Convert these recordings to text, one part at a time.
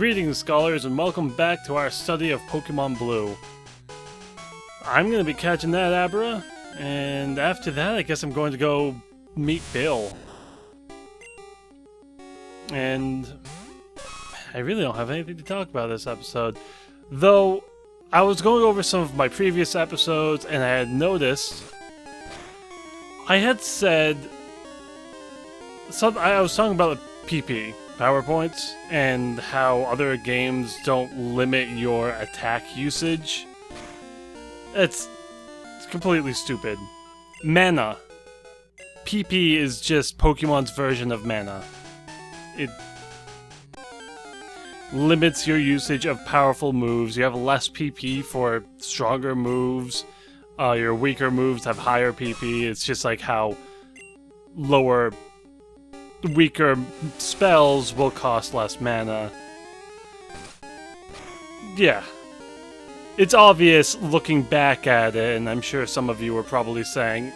Greetings, scholars, and welcome back to our study of Pokemon Blue. I'm gonna be catching that Abra, and after that, I guess I'm going to go meet Bill. And I really don't have anything to talk about this episode. Though, I was going over some of my previous episodes, and I had noticed I had said I was talking about the PP PowerPoints and how other games don't limit your attack usage. It's completely stupid. Mana. PP is just Pokemon's version of mana. It limits your usage of powerful moves. You have less PP for stronger moves. Your weaker moves have higher PP. It's just like how weaker spells will cost less mana. Yeah. It's obvious looking back at it, and I'm sure some of you were probably saying,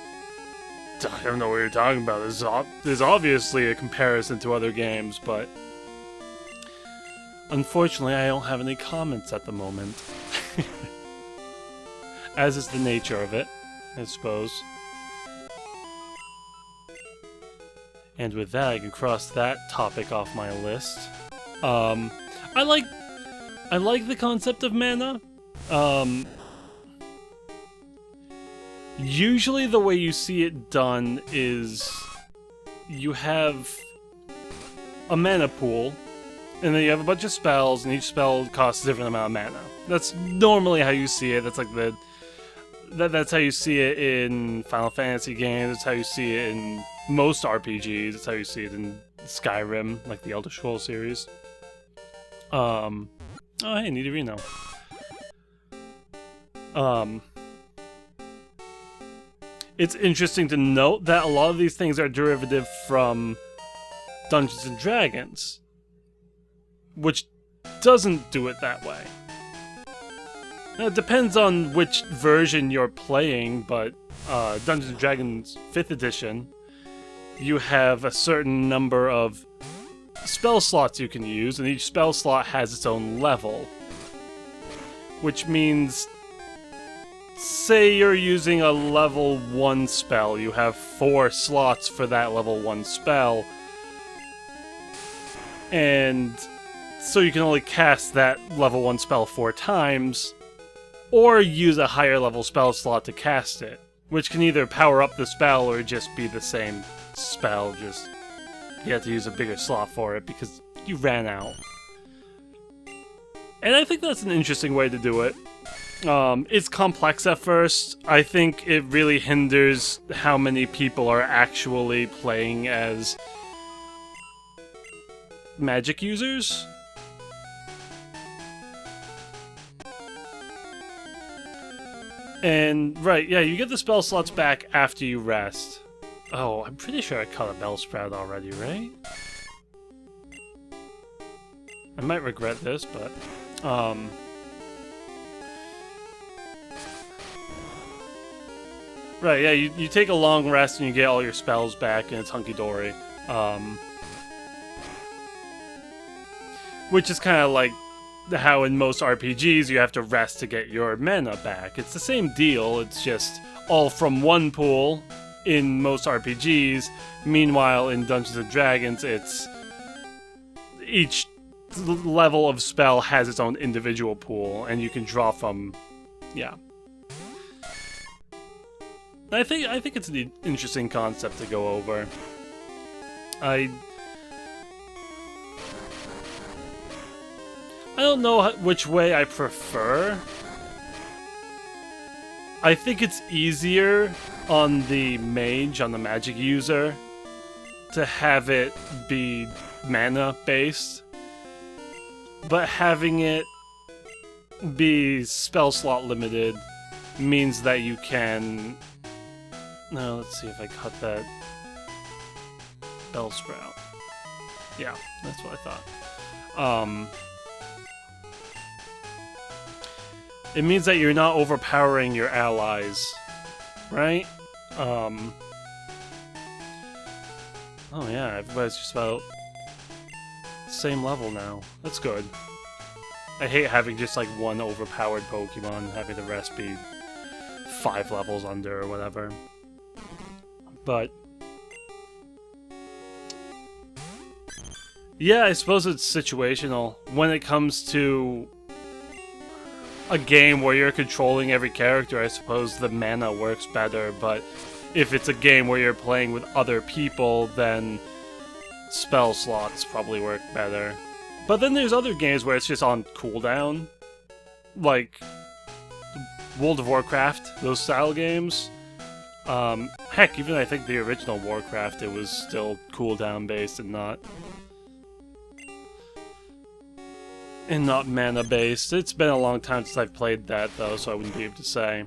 I don't know what you're talking about. There's obviously a comparison to other games, but unfortunately I don't have any comments at the moment. As is the nature of it, I suppose. And with that, I can cross that topic off my list. I like the concept of mana. Usually the way you see it done is you have a mana pool, and then you have a bunch of spells, and each spell costs a different amount of mana. That's normally how you see it. That's like that's how you see it in Final Fantasy games. That's how you see it in most RPGs. That's how you see it in Skyrim, like the Elder Scrolls series. Oh hey, Nidorino. It's interesting to note that a lot of these things are derivative from Dungeons and Dragons, which doesn't do it that way. Now, it depends on which version you're playing, but Dungeons and Dragons 5th edition, you have a certain number of spell slots you can use, and each spell slot has its own level. Which means, say you're using a level 1 spell, you have 4 slots for that level 1 spell, and so you can only cast that level 1 spell 4 times, or use a higher level spell slot to cast it, which can either power up the spell or just be the same spell, just you have to use a bigger slot for it because you ran out. And I think that's an interesting way to do it. It's complex at first. I think it really hinders how many people are actually playing as magic users. And, right, yeah, you get the spell slots back after you rest. Oh, I'm pretty sure I caught a Bellsprout already, right? I might regret this, but, right, yeah, you take a long rest and you get all your spells back and it's hunky-dory. Which is kind of like how in most RPGs you have to rest to get your mana back. It's the same deal, it's just all from one pool in most RPGs. Meanwhile, in Dungeons & Dragons, it's each level of spell has its own individual pool, and you can draw from, yeah. I think it's an interesting concept to go over. I don't know which way I prefer. I think it's easier on the mage, on the magic user, to have it be mana based, but having it be spell slot limited means that you can... No, let's see if I cut that Bellsprout. Yeah, that's what I thought. It means that you're not overpowering your allies, right? Oh yeah, everybody's just about the same level now. That's good. I hate having just like one overpowered Pokemon, having the rest be 5 levels under or whatever. But yeah, I suppose it's situational. When it comes to a game where you're controlling every character, I suppose the mana works better, but if it's a game where you're playing with other people, then spell slots probably work better. But then there's other games where it's just on cooldown, like World of Warcraft, those style games. Heck, even I think the original Warcraft, it was still cooldown based and not mana based. It's been a long time since I've played that though, so I wouldn't be able to say.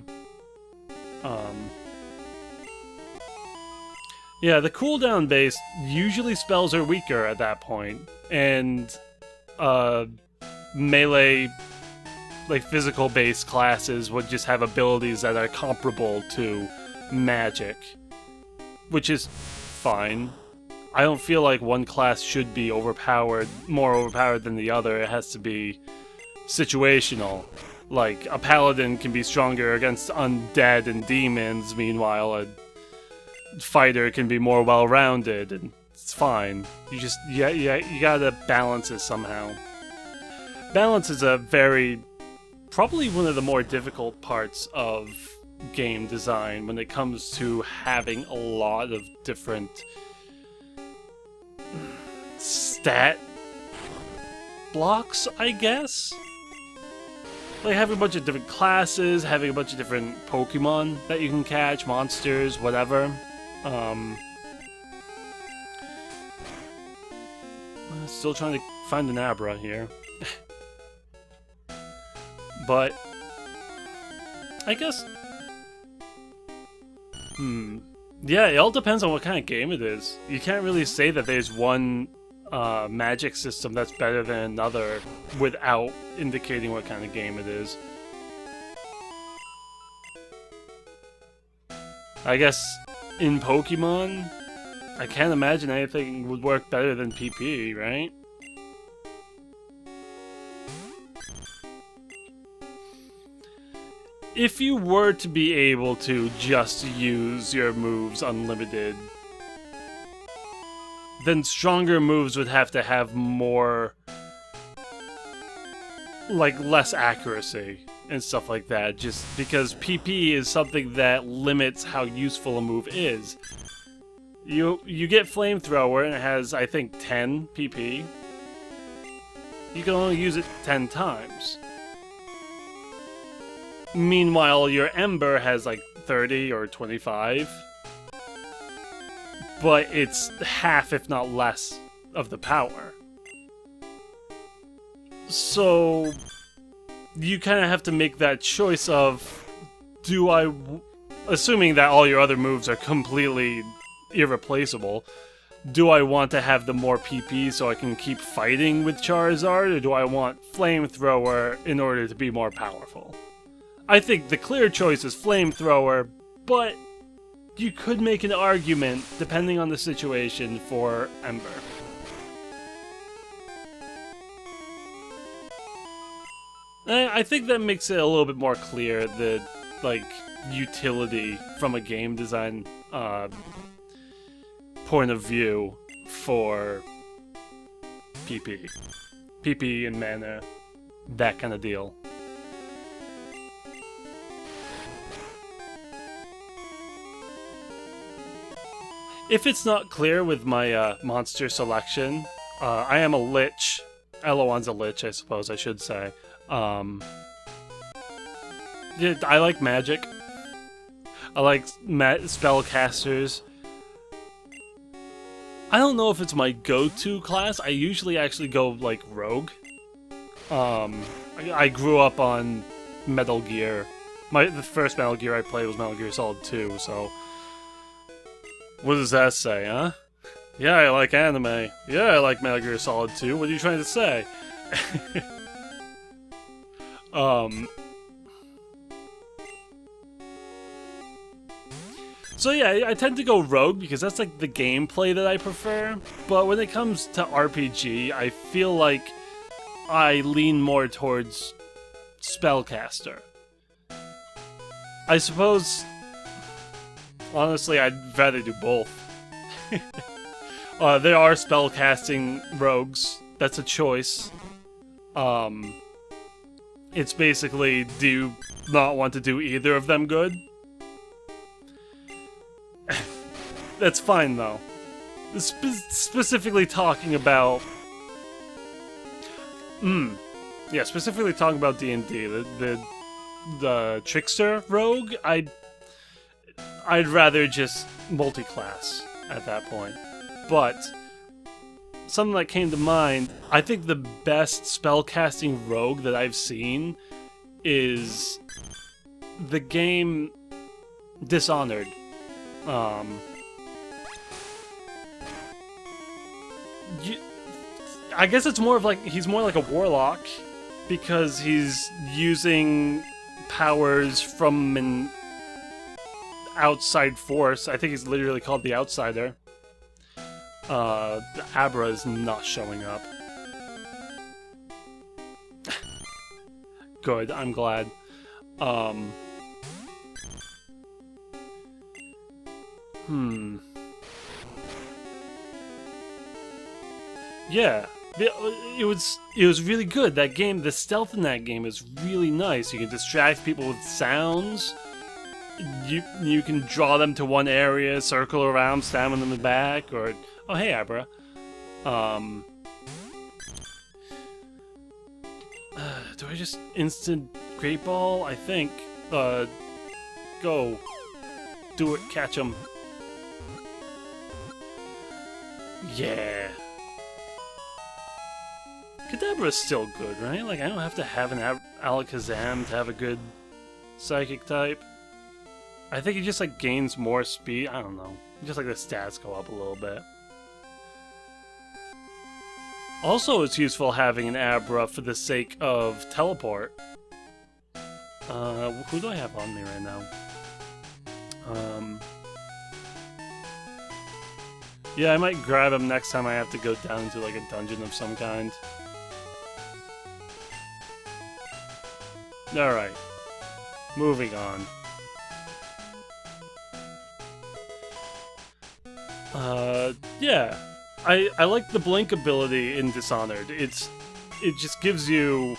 Yeah, the cooldown based, usually spells are weaker at that point, and melee, like physical based classes would just have abilities that are comparable to magic, which is fine. I don't feel like one class should be more overpowered than the other. It has to be situational. Like, a paladin can be stronger against undead and demons, meanwhile a fighter can be more well-rounded, and it's fine. You gotta balance it somehow. Balance is probably one of the more difficult parts of game design when it comes to having a lot of different stat blocks, I guess? Like having a bunch of different classes, having a bunch of different Pokemon that you can catch, monsters, whatever. Still trying to find an Abra here. But I guess yeah, it all depends on what kind of game it is. You can't really say that there's one magic system that's better than another without indicating what kind of game it is. I guess in Pokemon, I can't imagine anything would work better than PP, right? If you were to be able to just use your moves unlimited, then stronger moves would have to have more, like, less accuracy and stuff like that, just because PP is something that limits how useful a move is. You get Flamethrower and it has, I think, 10 PP. You can only use it 10 times. Meanwhile, your Ember has like 30 or 25. But it's half, if not less, of the power. So you kind of have to make that choice of, assuming that all your other moves are completely irreplaceable, do I want to have the more PP so I can keep fighting with Charizard, or do I want Flamethrower in order to be more powerful? I think the clear choice is Flamethrower, but you could make an argument, depending on the situation, for Ember. I think that makes it a little bit more clear, the, like, utility from a game design point of view for PP. PP and mana, that kind of deal. If it's not clear with my monster selection, I am a Lich. Eloan's a Lich, I suppose I should say. Yeah, I like magic. I like spellcasters. I don't know if it's my go-to class. I usually actually go, like, rogue. I grew up on Metal Gear. The first Metal Gear I played was Metal Gear Solid 2, so... What does that say, huh? Yeah, I like anime. Yeah, I like Metal Gear Solid 2. What are you trying to say? So yeah, I tend to go rogue because that's like the gameplay that I prefer. But when it comes to RPG, I feel like I lean more towards spellcaster. I suppose, honestly, I'd rather do both. There are spellcasting rogues. That's a choice. It's basically, do you not want to do either of them good? That's fine, though. Specifically talking about... Yeah, specifically talking about D&D. The Trickster rogue, I'd rather just multi-class at that point. But something that came to mind, I think the best spellcasting rogue that I've seen is the game Dishonored. I guess it's more of like, he's more like a warlock because he's using powers from an outside force. I think he's literally called the Outsider. The Abra is not showing up. Good, I'm glad. Yeah, it was really good. That game, the stealth in that game is really nice. You can distract people with sounds. You can draw them to one area, circle around, stab them in the back, or oh hey Abra. Do I just instant Great Ball? I think. Go. Do it. Catch him. Yeah. Kadabra's still good, right? Like, I don't have to have an Alakazam to have a good psychic type. I think he just, like, gains more speed. I don't know. Just, like, the stats go up a little bit. Also, it's useful having an Abra for the sake of teleport. Who do I have on me right now? Yeah, I might grab him next time I have to go down into, like, a dungeon of some kind. Alright. Moving on. Yeah. I like the blink ability in Dishonored. It just gives you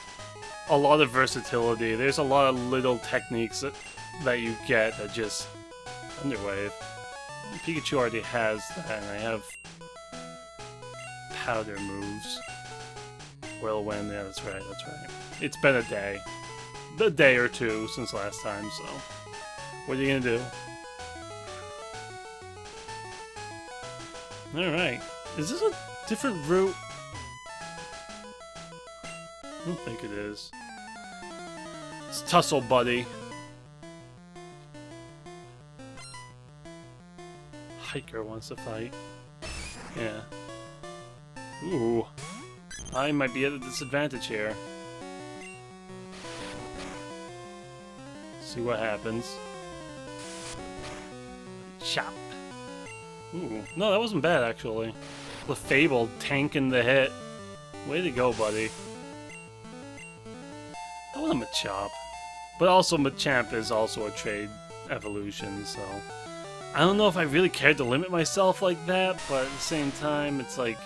a lot of versatility. There's a lot of little techniques that you get that just... Underwave. Pikachu already has that, and I have... Powder moves. Whirlwind, yeah, that's right. It's been a day or two since last time, so... What are you gonna do? Alright. Is this a different route? I don't think it is. It's Tussle Buddy. Hiker wants to fight. Yeah. Ooh. I might be at a disadvantage here. See what happens. Chop. Ooh. No, that wasn't bad, actually. The Fable tanking the hit. Way to go, buddy. That was a Machop. But also, Machamp is also a trade evolution, so... I don't know if I really cared to limit myself like that, but at the same time, it's like...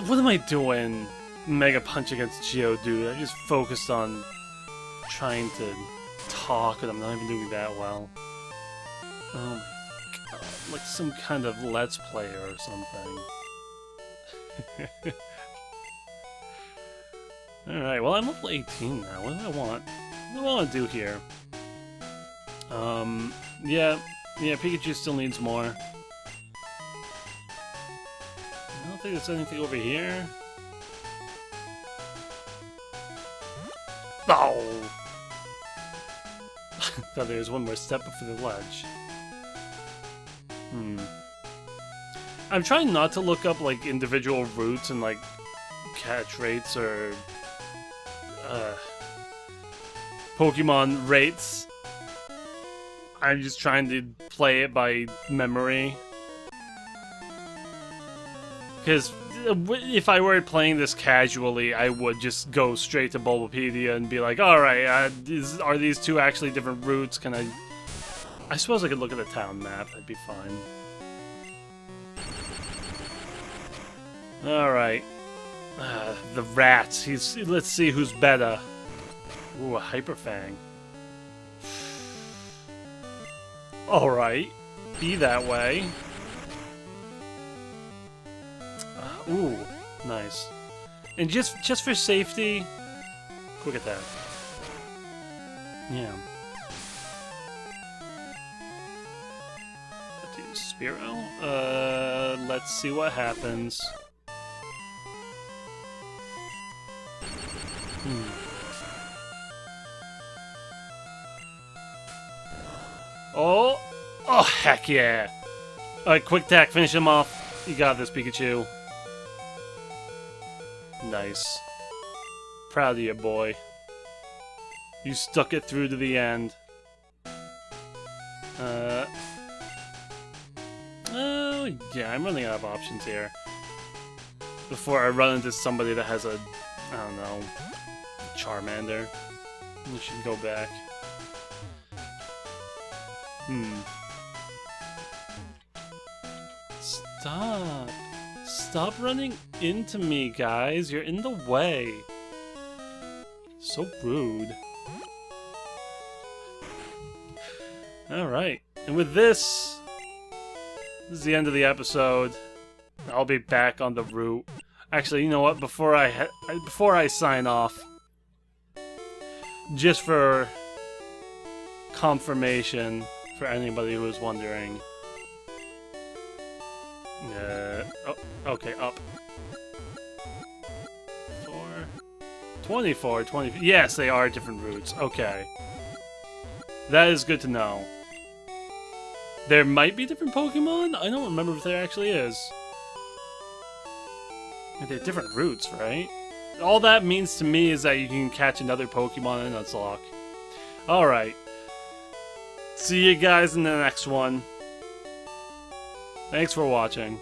What am I doing? Mega Punch against Geodude. I just focused on trying to talk, and I'm not even doing that well. Oh my god, like some kind of Let's Player or something. Alright, well I'm level 18 now. What do I want? What do I want to do here? Yeah, Pikachu still needs more. I don't think there's anything over here. Oh! Thought there was one more step before the ledge. I'm trying not to look up, like, individual routes and, like, catch rates or... Pokemon rates. I'm just trying to play it by memory. Because if I were playing this casually, I would just go straight to Bulbapedia and be like, alright, are these two actually different routes? Can I suppose I could look at the town map, that'd be fine. Alright. The rats. Let's see who's better. Ooh, a Hyper Fang. Alright. Be that way. Ooh, nice. And just for safety, quick attack. Yeah. Let's use Spearow. Let's see what happens. Oh! Oh, heck yeah! Alright, quick attack, finish him off. You got this, Pikachu. Nice. Proud of you, boy. You stuck it through to the end. Oh, yeah, I'm running out of options here. Before I run into somebody that has a, I don't know, Charmander. I should go back. Stop. Stop running into me, guys. You're in the way. So rude. Alright. And with this is the end of the episode. I'll be back on the route. Actually, you know what? Before I sign off, just for confirmation for anybody who was wondering. Oh, okay, up. 24, 20. Yes, they are different routes. Okay. That is good to know. There might be different Pokemon? I don't remember if there actually is. They're different routes, right? All that means to me is that you can catch another Pokemon in Nuzlocke. Alright. See you guys in the next one. Thanks for watching.